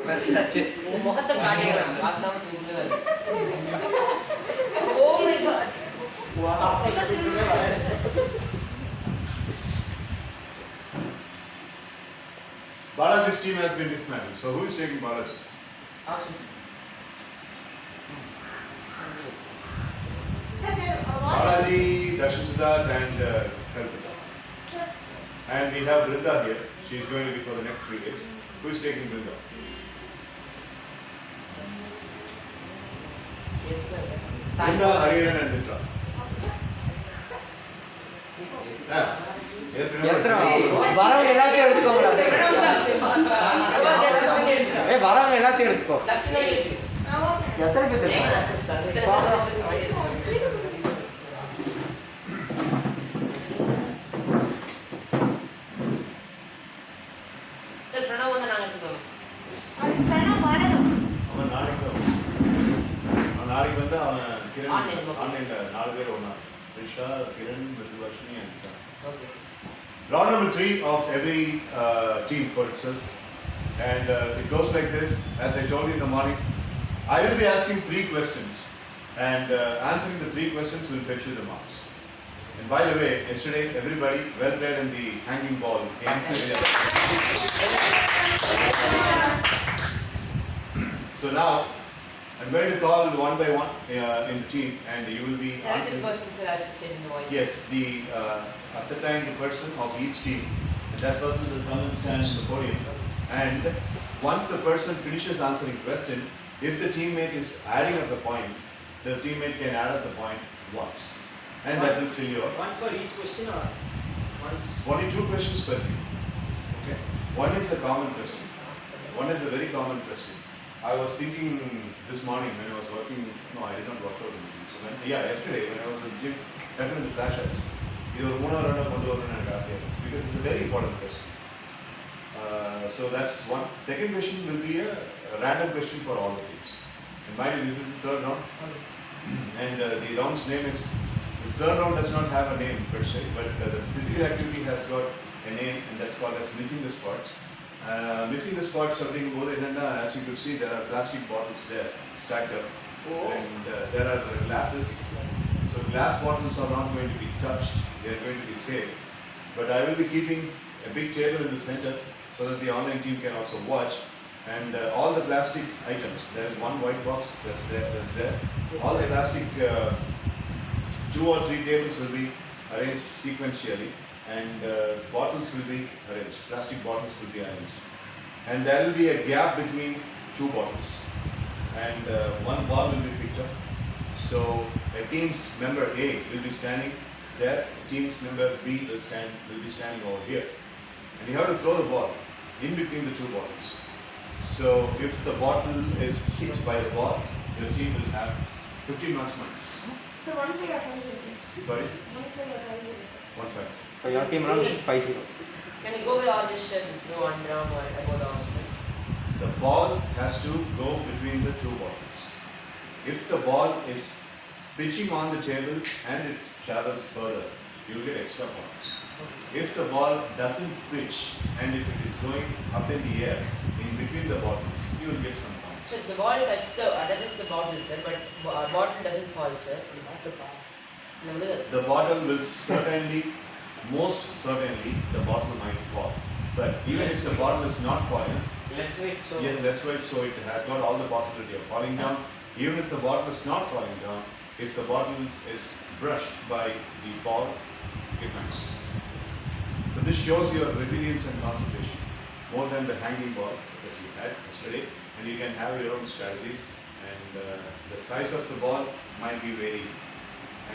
இந்த முகத்தை காட்டிடுறாங்க பார்க்காம சொல்லுவாரு. Oh my God. Balaji's team has been dismantled. So who is taking Balaji? Options. Balaji, Darshan Siddharth and Kalpita. And we have Brinda here. She is going to be for the next 3 days. Who is taking Brinda? Brinda, Hariharan and Mitra. வரவங்க எல்லாத்தையும் எடுத்துக்கோங்க. வரவங்க எல்லாத்தையும் எடுத்துக்கோ. எத்தனை பேர்? Sir Pranav வந்து நாங்க எடுத்துக்கோங்க. அவன் நாளைக்கு வந்து அவன் கிரண் ஆன்லைன்ல 4 பேர் ஒண்ணா. Risha, Kiran, Mrudulakshmi and Gita. Okay. Round number 3 of every team for itself, and it goes like this. As I told you in the morning, I will be asking 3 questions, and answering the 3 questions will fetch you the marks. And by the way, yesterday everybody well read in the hanging ball game. So now I'm going to call one by one in the team, and you will be Selected answering. person, sir, as you said in the voice. Yes, the ascertain the person of each team, and that person will come and stand in the podium. And once the person finishes answering question, if the teammate is adding up the point, the teammate can add up the point once, and that will fill your. Once for each question or once? 42 questions per team. Okay. One is a common question. One is a very common question. I was thinking this morning when I was working. No, I did not work out in the gym. So yesterday when I was in the gym, definitely flash out. Because it's a very important question. So that's one. Second question will be a random question for all the teams. And mind you, this is the third round. And the round's name is, this third round does not have a name per se, but the physical activity has got a name, and that's called as missing the spots. Missing the spots something both, as you could see, there are plastic bottles there stacked up. Oh. And there are glasses. So glass bottles are not going to be touched, they are going to be safe. But I will be keeping a big table in the center so that the online team can also watch. And all the plastic items, there is one white box that's there. Yes, All sir. the plastic 2 or 3 tables will be arranged sequentially, and bottles will be arranged, plastic bottles will be arranged. And there will be a gap between 2 bottles, and one ball will be picked up. So a team's member A will be standing there, team's member B will be standing over here. And you have to throw the ball in between the 2 bottles. So if the bottle is hit by the ball, your team will have 15 marks minus. So 1-5 or 5-0? Sorry? 1-5 or 5-0? 1-5. So your team round 5-0. Can you go with all this shit through one round or above the arms, sir? The ball has to go between the 2 bottles. If the ball is pitching on the table and it travels further, you will get extra points. If the ball doesn't pitch and if it is going up in the air in between the bottles, you will get some points. Sir, the ball touches the bottle, sir, but bottle doesn't fall, sir. The bottle will certainly, most certainly, the bottle might fall. But even if the bottle is not falling, Let's wait. So yes, let's wait. So it has got all the possibility of falling down. Even if the bottle is not falling down, if the bottle is brushed by the ball, it might. But this shows your resilience and concentration more than the hanging ball that you had yesterday. And you can have your own strategies. And the size of the ball might be varying.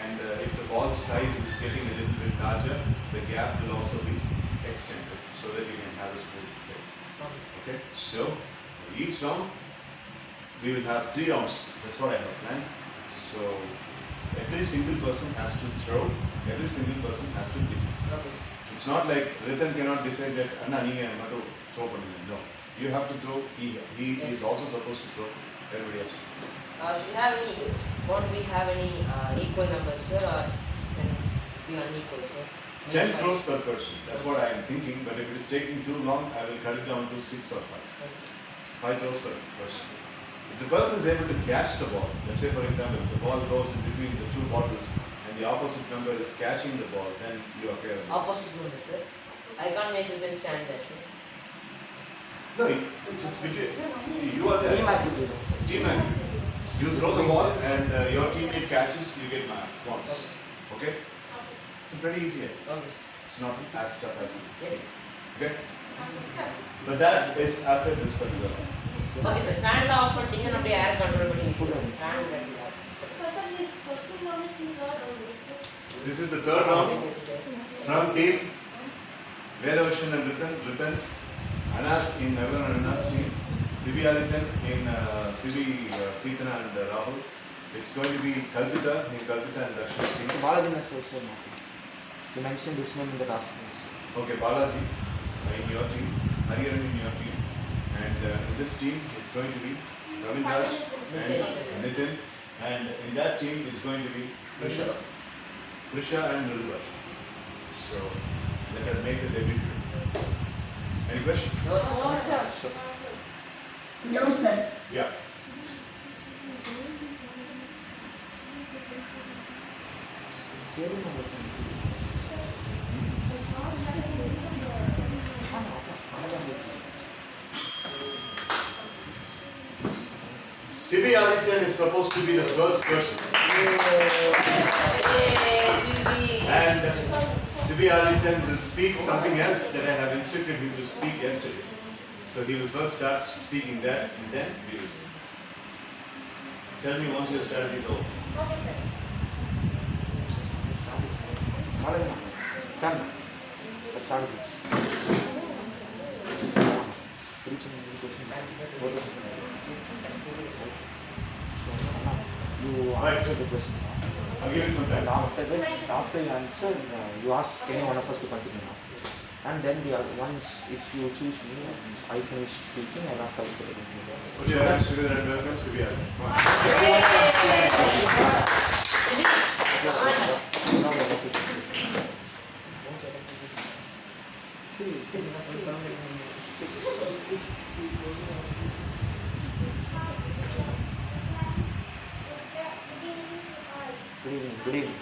And if the ball's size is getting a little bit larger, the gap will also be extended so that you can have a smooth play. Okay, so each round we will have 3 rounds. That's what I have planned. So every single person has to throw, every single person has to defend. It's not like Ritan cannot decide that Anna neenga matu throw pannunga. No, you have to throw. He is also supposed to throw. Everybody else. Won't we have any equal numbers, sir, or can be unequal, sir? 10 throws per person. That's what I am thinking. But if it is taking too long, I will cut it down to 6 or 5. 5 throws per person. If the person is able to catch the ball, let's say for example, the ball goes in between the two bottles and the opposite member is catching the ball, then you appear. Opposite number, sir. I can't make Rhythm stand there, sir. No, it's between. You are there. Team activity. Team activity. You throw the ball and your teammate catches, you get points. Okay? It's pretty easy. Okay, sir. It's not as tough as it. Yes, sir. Okay? But that is after this particular one. Okay, sir. Fan off for taking up the air control, but easy. Fan that we have. So, sir, this first one is in third round. This is the third round from team Vedavarshan and Ritan, Anas in Navan and Anas team, Sivi Adityan in Sivi Preethana and Rahul. It's going to be Kalpita and Dakshin's team. Balaji has also not. You mentioned this name in the last one. Okay, Balaji in your team, Hariharan in your team, and in this team it's going to be Ravin Raj and Nitin, and in that team it's going to be Prisha and Mridulash. So let us make a debut. Any questions? No, sir. No, sir. Yeah. Sivi Adityan is supposed to be the first person. And Sivi Adityan will speak something else that I have instructed him to speak yesterday. So he will first start speaking that and then we will see. Tell me once your strategy is over. Done. Let's start with this. You answer the question. I'll give you some time. And after that, after you answer, you ask any one of us to continue now. And then the other ones, if you choose me, I finish speaking and after we continue. Put your hands together and welcome Sivi Adityan. Come on. Now we have to- Good evening.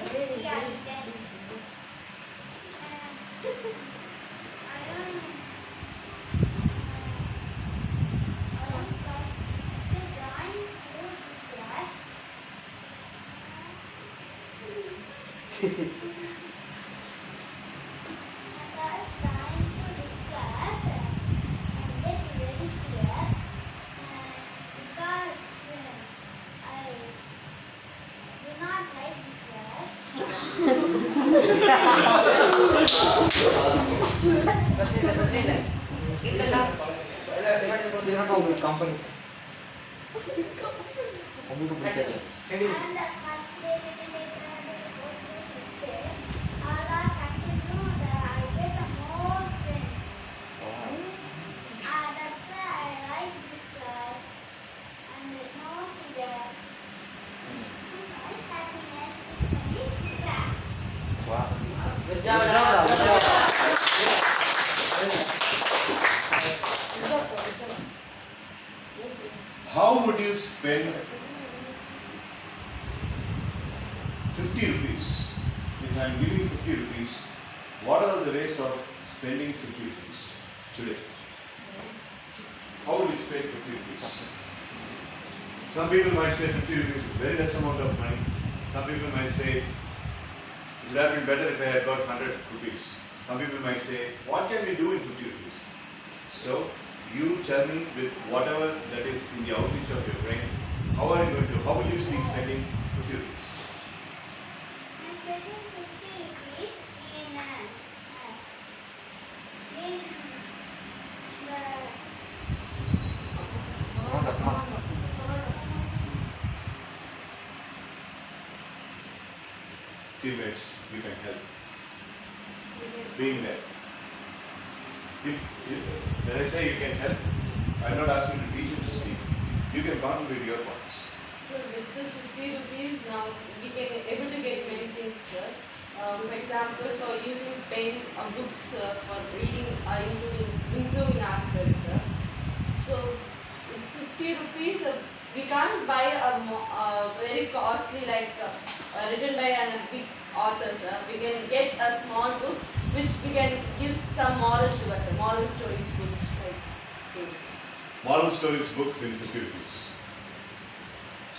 Company. Wow. Good job. How would you spend 50 rupees? If I am giving you 50 rupees, what are the ways of spending 50 rupees today? How would you spend 50 rupees? Some people might say 50 rupees is very less amount of money. Some people might say it would have been better if I had got 100 rupees. Some people might say, what can we do in 50 rupees? So, you tell me with whatever that is in the outreach of your brain, how are you going to, how will you be spending 50 rupees? I'm spending 50 rupees in the Teammates, you can help. Being there. If when I say you can help, I'm not asking the teacher to speak. You can contribute your points. So with this 50 rupees now we can able to get many things, sir. For example, for using pen or books for reading are improving ourselves, sir. So 50 rupees, we can't buy a very costly like written by a big author, sir. We can get a small book which we can give some moral to us, moral stories books like things. Moral stories book in 50 rupees.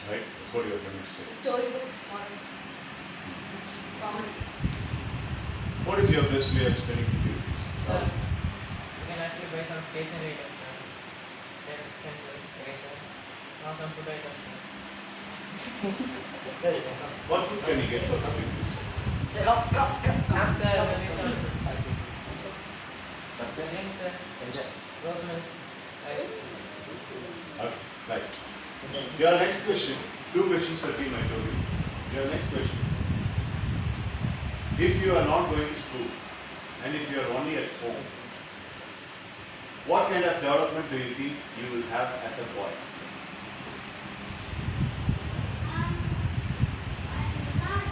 Right? That's what you're trying to say. Storybooks, morals. Comments. What is your best way of spending 50 rupees? Sir, you can actually buy some stationery items, sir. Pen, pencil, eraser, or some food items, sir. What food can you get for 50 rupees? Sir, maybe some That's it. drinks, sir. Enjoy. Rose milk. Right. Okay, right. Your next question. 2 questions per team, I told you. Your next question. If you are not going to school and if you are only at home, what kind of development do you think you will have as a boy? I'm not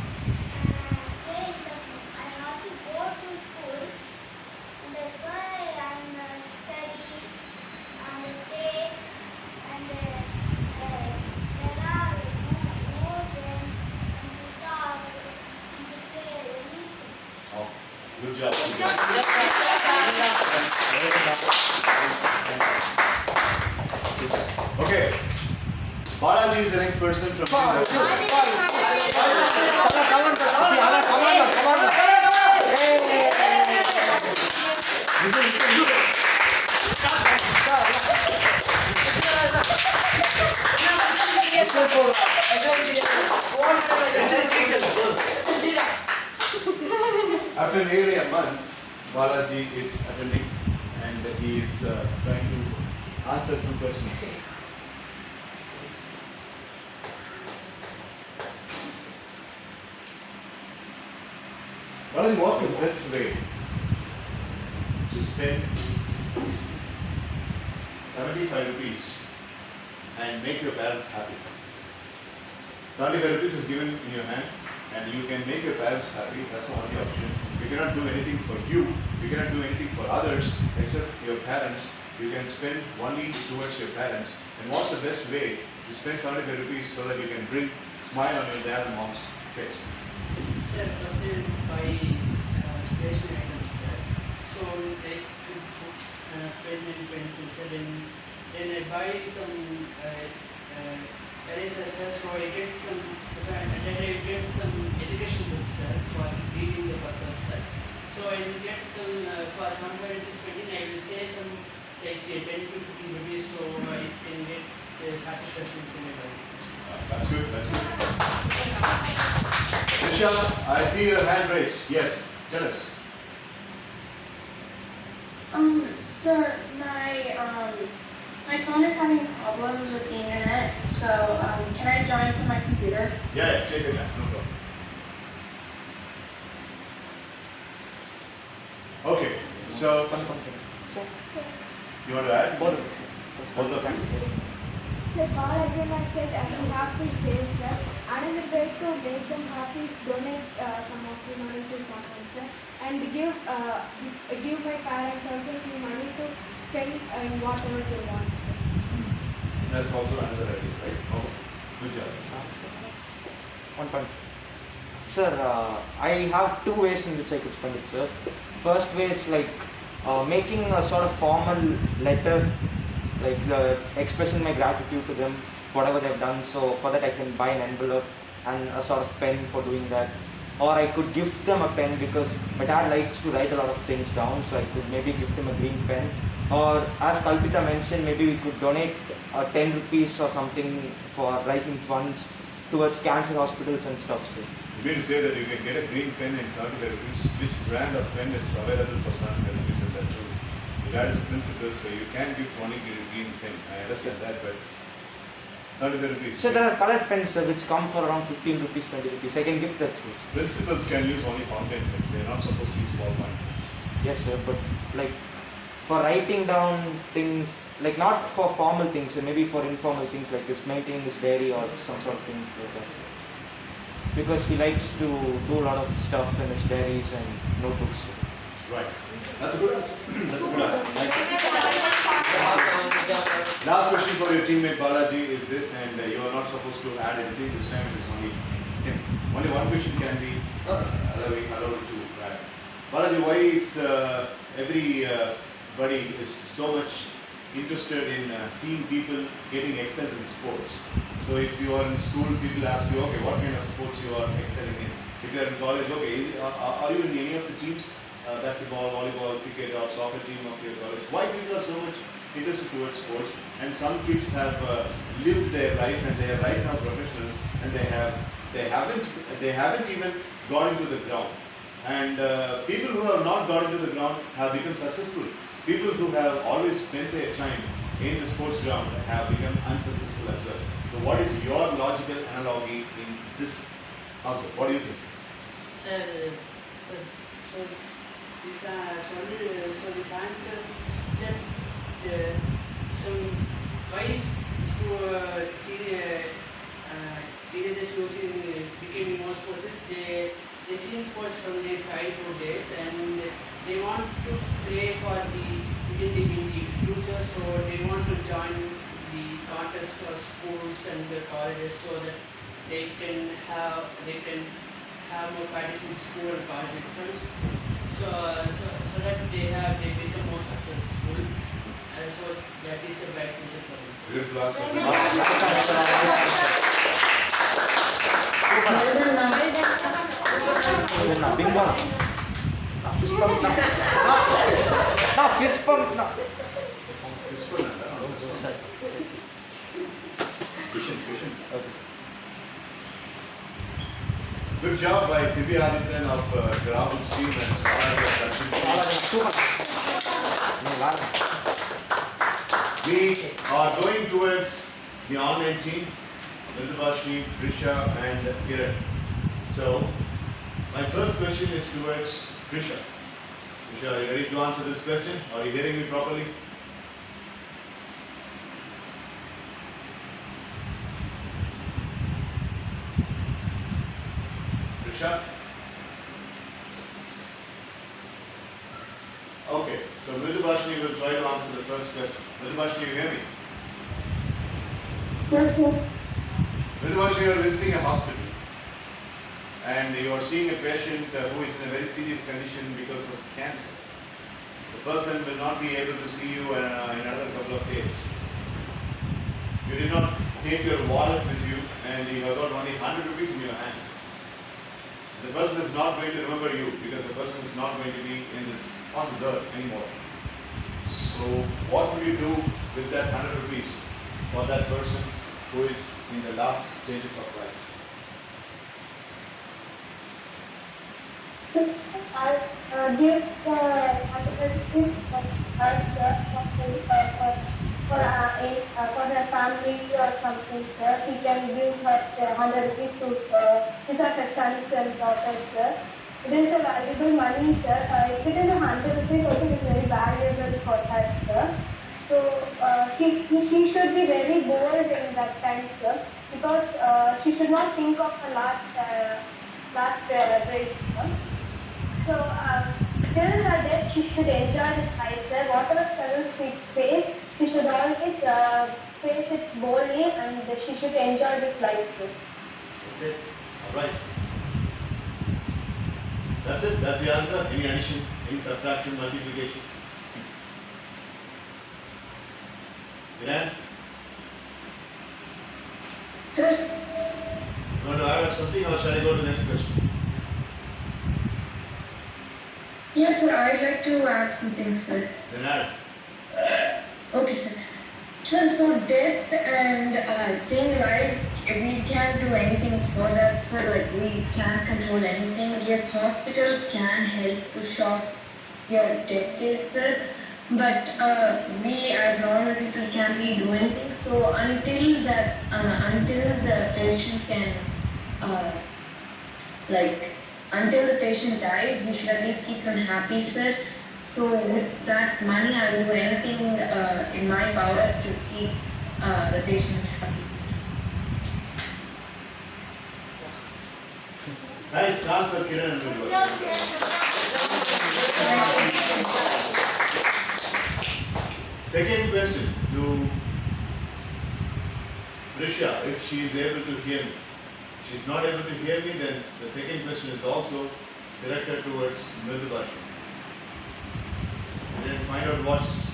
staying at home. I have to go to school, and that's why I'm study and play, and there are more friends and to talk and to play anything. Oh, good job. Good job. Okay. Balaji is the next person from Come on, come on. After nearly a month, Balaji is attending and he is trying to answer 2 questions. Balaji, what's the best way to spend 75 rupees and make your parents happy? 75 rupees is given in your hand and you can make your parents happy. That's the only option. You cannot do anything for you. You cannot do anything for others except your parents. You can spend only towards your parents. And what's the best way to spend 75 rupees so that you can bring smile on your dad and mom's face? Sir, first they buy stationery items, sir. So they could books, pen and pencils, sir. Then I buy some erasers, sir. So I get some, and then I get some education books, sir, for reading the purpose, sir. So I will get some, for some point spending, I will say some like 10 to 15 rupees, so I can get satisfaction to my life. That's good. That's good. Nisha, I see your hand raised. Yes, tell us. Sir, my phone is having problems with the internet, so can I join from my computer? Yeah, take your time. No problem. Okay, so you want to add? Both Both of you. Sir, Balaji and I said we have to save, sir. Another way to make them happy is donate some of the money to someone, sir. And give my parents also the money to spend in whatever they want, sir. That's also another idea, right? Okay. Good job. 1 point. Sir, I have 2 ways in which I could spend it, sir. First way is like making a sort of formal letter, like expressing my gratitude to them, whatever they've done. So for that I can buy an envelope and a sort of pen for doing that. Or I could gift them a pen because my dad likes to write a lot of things down, so I could maybe gift him a green pen. Or as Kalpita mentioned, maybe we could donate 10 rupees or something for raising funds towards cancer hospitals and stuff. So. You mean to say that you can get a green pen in 75 rupees? Which brand of pen is available for 75 rupees in that too? That is the principle, so you can give only green pen. I understand that, but 75 rupees. So there are colored pens which come for around 15 rupees, 20 rupees. I can gift that, sir. Principals can use only fountain pens. They are not supposed to use small point pens. Yes, sir, but like for writing down things, like not for formal things, maybe for informal things like this, maintaining his diary or some sort of things like that. Because he likes to do a lot of stuff in his diaries and notebooks. Right. That's a good answer. That's a good answer. Thank you. Good job, sir. Last question for your teammate Balaji is this, and you are not supposed to add anything. This time it is only him. Only one question can be allowed to add. Balaji, why is everybody is so much interested in seeing people getting excelled in sports? So if you are in school, people ask you, okay, what kind of sports you are excelling in? If you are in college, okay, are you in any of the teams? Basketball, volleyball, cricket or soccer team of your college? Why people are so much interested towards sports? And some kids have lived their life and they are right now professionals, and they haven't even gone into the ground. And people who have not gone into the ground have become successful. People who have always spent their time in the sports ground have become unsuccessful as well. So what is your logical analogy in this answer? What do you think? So this answer that why is teenagers becoming more sports? They see sports from their childhood days, and they want to play for the Indian team in the future. So they want to join the contest for schools and the colleges, so that they can have more practice in school and college itself. So that they become more successful. So that is the bright future for them. Beautiful answer. Bing bong. Fist pump. Fist pump. Good job by C.B. Arlington of Gravel's team and We are going towards the online team, Mridubhashini, Krisha and Kiran. So, my first question is towards Krisha. Krisha, are you ready to answer this question? Are you hearing me properly? Krisha? Okay, so Mridubhashini will try to answer the first question. Mridubhashini, you hear me? Yes, sir. Mridubhashini, you are visiting a hospital and you are seeing a patient who is in a very serious condition because of cancer. The person will not be able to see you in another couple of days. You did not take your wallet with you and you have got only 100 rupees in your hand. The person is not going to remember you because the person is not going to be on this earth anymore. So what will you do with that 100 rupees for that person who is in the last stages of life? So I'll give for the family or something, sir. He can give her 100 rupees to his or her sons and daughters, sir. It is a valuable money, sir. If it is 100 rupees, I think it is very valuable for that, sir. So she should be very bold in that time, sir, because she should not think of her last break, sir. So till her death, she should enjoy this life, sir. Whatever struggles she face, she should always face it boldly, and she should enjoy this life, sir. Okay, all right. That's it. That's the answer. Any addition, any subtraction, multiplication? Milan? Sir, You want to add something or shall I go to the next question? yes, sir. I'd like to add something, sir. Then add. Okay, sir. So death and staying alive, we can't do anything for that, sir. Like, we can't control anything. Yes, hospitals can help to shock your death date, sir. But we as normal people can't really do anything. So until the patient can, until the patient dies, we should at least keep them happy, sir. So with that money, I will do anything in my power to keep the patient happy. Nice answer, Kiran and Mridubhashini. Second question to Risha, if she is able to hear me. If she is not able to hear me, then the second question is also directed towards Mridubhashi. And then find out what's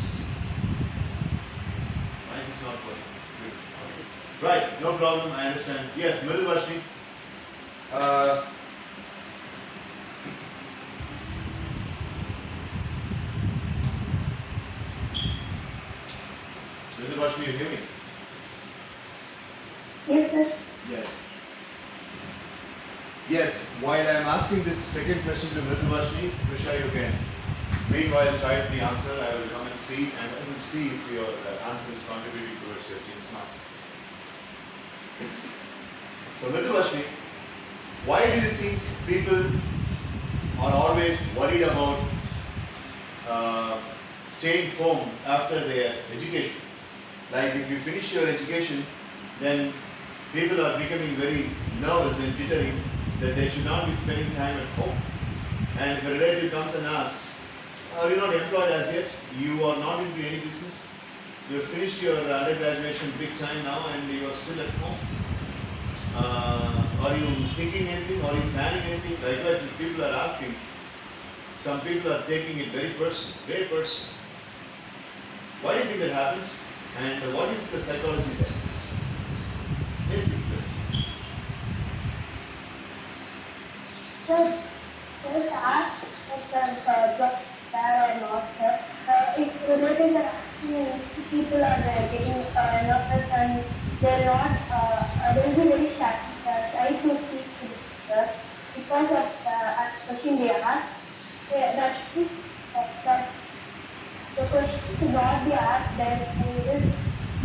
mine is not working. Good. Right, no problem, I understand. Yes, Mridubhashi. Mridubhashi, you hear me? Yes, sir. Yes. Yes, while I am asking this second question to Mridubhashi, Risha, you can meanwhile type the answer. I will come and see, and I will see if your answer is contributing towards your team's marks. So Mridubhashi, why do you think people are always worried about staying home after their education? Like if you finish your education, then people are becoming very nervous and jittery that they should not be spending time at home. And if a relative comes and asks, are you not employed as yet? You are not into any business? You have finished your undergraduation big time now and you are still at home? Are you thinking anything? Are you planning anything? Likewise, if people are asking, some people are taking it very personal, very personal. Why do you think that happens? And what is the psychology there? Basic question. So, first ask if the job there or not, sir. If relatives are asking, if people are getting nervous and they're not, they'll be very shy to speak to the teacher because of the question they ask. The question should not be asked then it is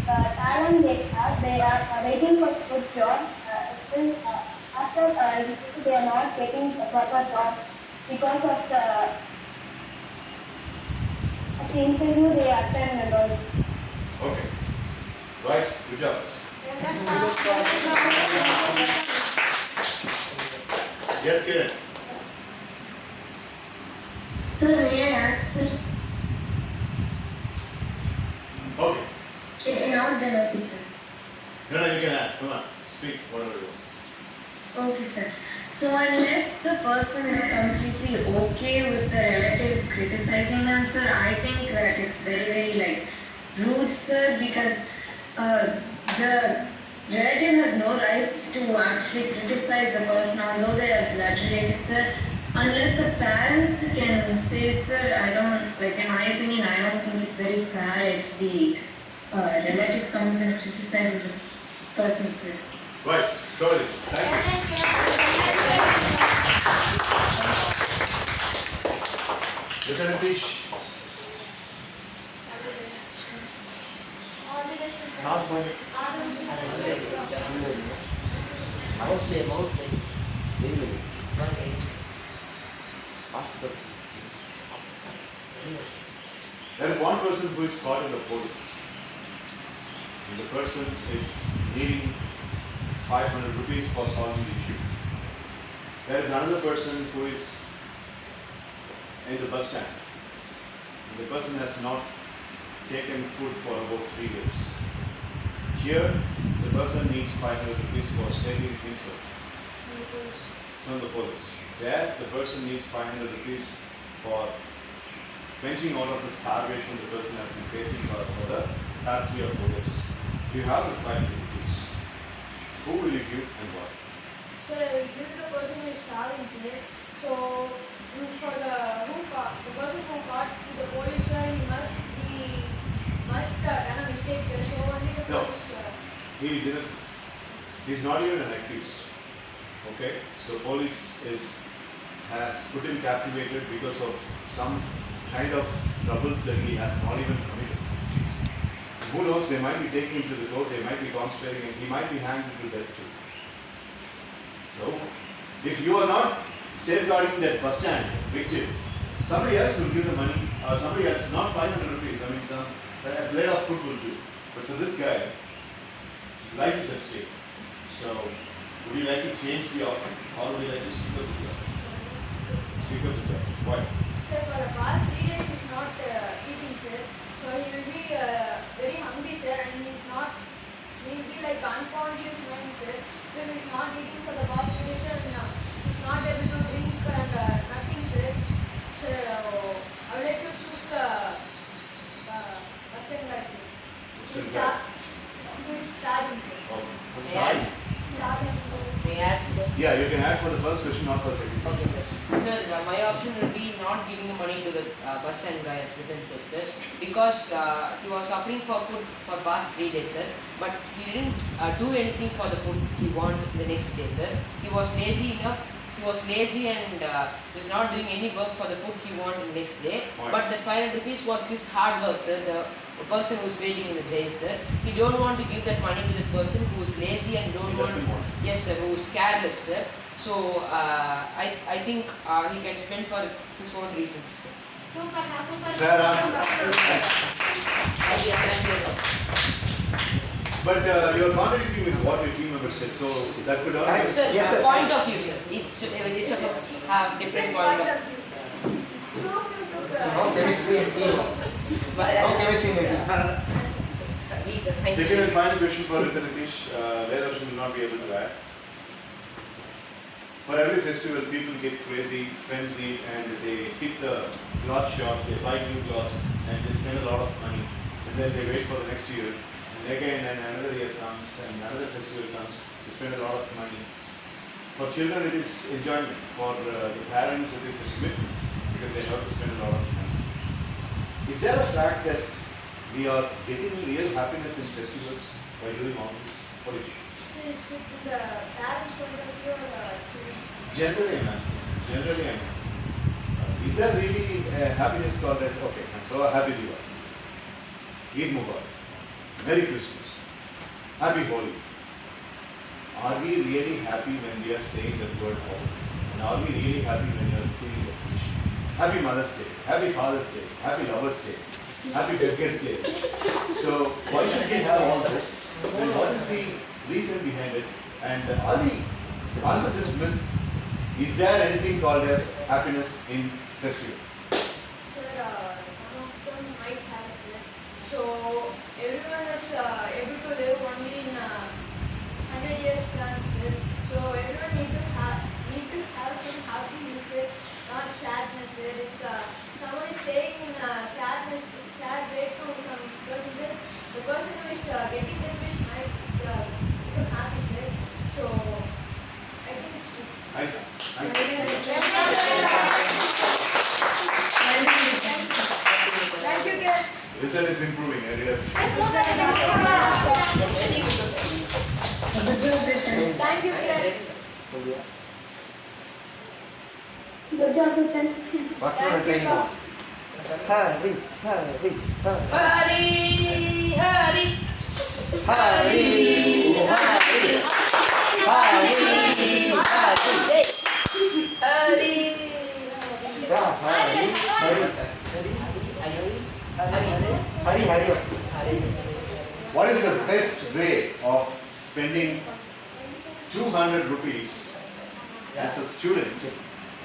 talent they have, they are waiting for a good job, still after education they are not getting a proper job because of the interview they attend and all. Okay. Right, good job. Yes, Kiran. Sir, may I answer? Okay. If not, then okay, sir. No, you can add. Come on, speak whatever you want. Okay, sir. So unless the person is completely okay with the relative criticizing them, sir, I think that it's very like rude, sir, because the relative has no rights to actually criticize a person, although they are blood related, sir. Unless the parents can say, sir, I don't, like in my opinion, I don't think it's very fair if the relative comes and criticizes the person, sir. Right, Charlie. Thank you. Lieutenant Tish. Not going. Mostly. Daily. Ask the. There is one person who is caught in the police. And the person is needing 500 rupees for solving the issue. There is another person who is in the bus stand. And the person has not taken food for about 3 days. Here, the person needs 500 rupees for saving himself from the police. There, the person needs 500 rupees for quenching out of the starvation the person has been facing for the past 3 or 4 days. You have the 500 rupees. Who will you give and why? So I will give the person who is starving, sir. So for the person who caught the police, sir, he must done a mistake, sir. So only the No. police. He is innocent. He is not even an accused. Okay? So police has put him captivated because of some kind of troubles that he has not even committed. Who knows, they might be taking him to the court, they might be conspiring, and he might be hanged to death too. So, if you are not safeguarding that bus stand victim, somebody else will give the money, or somebody else, not 500 rupees, I mean a plate of food will do. But for this guy, life is at stake. So, would you like to change the outcome, or would you like to speak up the job? Speak up the job. Why? Sir, for the past 3 days, he's not eating, sir. So he will be very hungry, sir, and he will be like unconscious mind, sir. Because he is not eating for the past 2 days, and he is not able to drink and nothing, sir. Sir, I would like to choose the first time guy, sir. He is starting, sir. Yes. Starting, sir. May I add, sir? Yeah, you can add for the first question, not for the second. Okay, sir. Sir, my option will be not giving the money to the bus stand guy as written, sir, because he was suffering for food for past 3 days, sir. But he didn't do anything for the food he wanted the next day, sir. He was lazy enough. He was lazy and was not doing any work for the food he wanted the next day. Point. But that 500 rupees was his hard work, sir. The person who is waiting in the jail, sir. He don't want to give that money to the person who is lazy and don't He want. doesn't want. Yes, sir. Who is careless, sir. So I think he can spend for his own reasons. Fair answer. Thank you. But you're contradicting with what your team member said, so that could always. Sir, Yes, sir. point of view, sir. Each of us have different point of view. How chemistry and team. How chemistry and team. Second and final question for Nitish. Vedarshan will not be able to add. For every festival, people get crazy, frenzied, and they keep the cloth shop, they buy new clothes, and they spend a lot of money. And then they wait for the next year. And again, and another year comes, and another festival comes, they spend a lot of money. For children, it is enjoyment. For the parents, it is a commitment, because they have to spend a lot of money. Is there a fact that we are getting real happiness in festivals by doing all this? What do you think? Is it the parents' point of view or the children? Generally, I'm asking. Is there really happiness called as, okay, so happy Diwali, Eid Mubarak, Merry Christmas, Happy Holi. Are we really happy when we are saying the word all? And are we really happy when we are receiving the wish? Happy Mother's Day, Happy Father's Day, Happy Lover's Day, Happy Birthday Day. So why should we have all this? And what is the reason behind it? And are we answer this myth? Is there anything called as happiness in festival? Sir, some of them might have, sir. So everyone is able to live only in 100 years plan, sir. So everyone need to have some happiness, sir, not sadness, sir. If someone is saying sad way to some person, sir, the person who is getting that wish might become happy, sir. So I think it's true. Nice answer. Thank you. Thank you, Kiran. Result is improving. I really appreciate it. Thank you, Kiran. Good job, Rutan. What's your training on? Hari, Hari, Hari. Hari, Hari, Hari, Hari, Hari, Hari. yeah, Hari, Hari, Hari, Hari. What is the best way of spending 200 rupees as a student?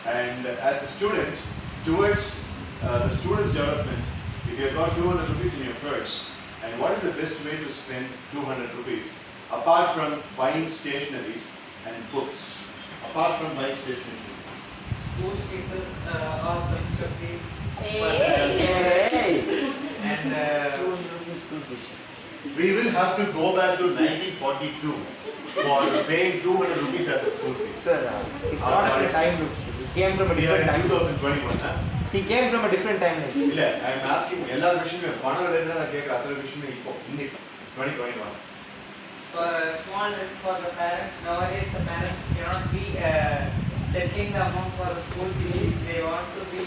And as a student, towards the student's development, if you have got 200 rupees in your purse, and what is the best way to spend 200 rupees? Apart from buying stationeries and books. Apart from buying stationeries and books. School fees or semester fees. Hey. And 200 rupees school fees. We will have to go back to 1942 for paying 200 rupees as a school fees. Sir, it's not a time loop. He came from a We are different in time. 2021. Huh? He came from a different time. இல்ல I am asking எல்லா விஷயமும் பணம் இல்லைன்னா நான் கேட்குற அத்தனை விஷயமே இப்போ இன்னைக்கு 2021. for a small for the parents, nowadays the parents cannot be settling the amount for school fees. They want to be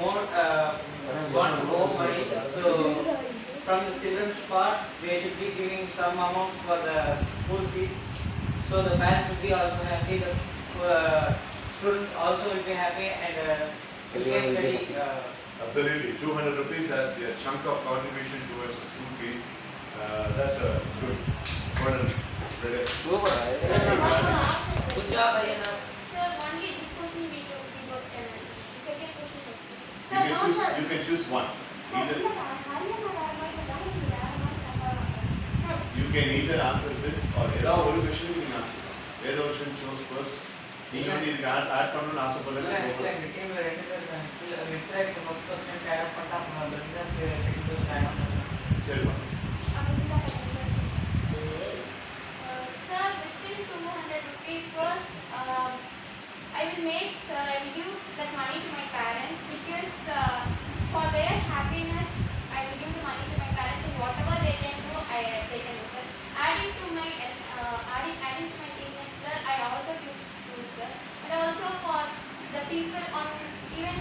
want more money. So from the children's part, they should be giving some amount for the school fees. So the parents will be also happy. The student also will be happy and will get study. Absolutely, 200 rupees as a chunk of contribution towards the school fees. That's a good prediction. Good job, Ariana. Sir, only this question we got second question. You can choose one. Either you can either answer this or ஏதாவது ஒரு question நீங்க answer பண்ணலாம். ஏதோ ஒரு question chose first. நீங்க வந்து இதுக்கு add பண்ணனும்னு ஆசைப்படல. எங்க டீம்ல 2 பேர் வித்ராக் ஃபர்ஸ்ட் பர்சன் ஆட் பண்ணிட்டா அப்புறம் அந்த செகண்ட் பர்சன் ஆட் பண்ணலாம். சரி வா. Sir, within 200 rupees first, I will make, sir, I will give that money to my parents because for their happiness, I will give the money to my parents and whatever they can do, they can do, sir. Adding to my payments, sir, I also give to school, sir. And also for the people on even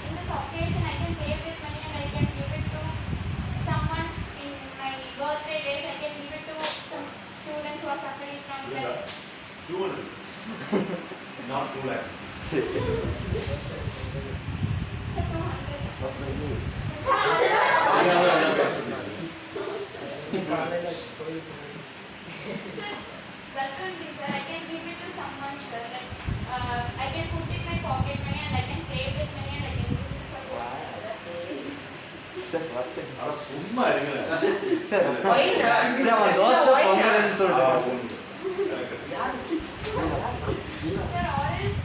in this occasion, I can save this money and I can give it to someone in my birthday days. I can give it to some students who are suffering from that. 200 rupees. Not 2 lakh. Sir, 200. Sir, that will be, sir. I can give it to someone, sir. Like, I can put it in my pocket money and I can save that money and I can use it for what, sir. அட சும்மா இருங்க. Sir dosa பொங்கல்னு சொல்லிட்டு Sir, or else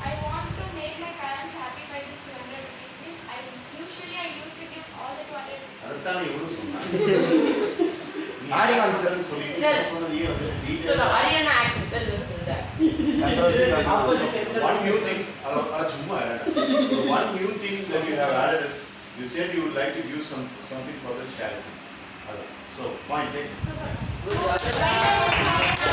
I want to make my parents happy by this 200 rupees. Usually I used to give all the 200 rupees. அதத்தானே இவ்வளவு சொன்னாங்க. ஆடி concept சொல்லிட்டு Sir. சொன்னதே வந்து So the detail Ariana action, sir, the action. one new thing ala chumma irada one new thing that you have added is you said you would like to give something for the charity. So fine, take it. Good job.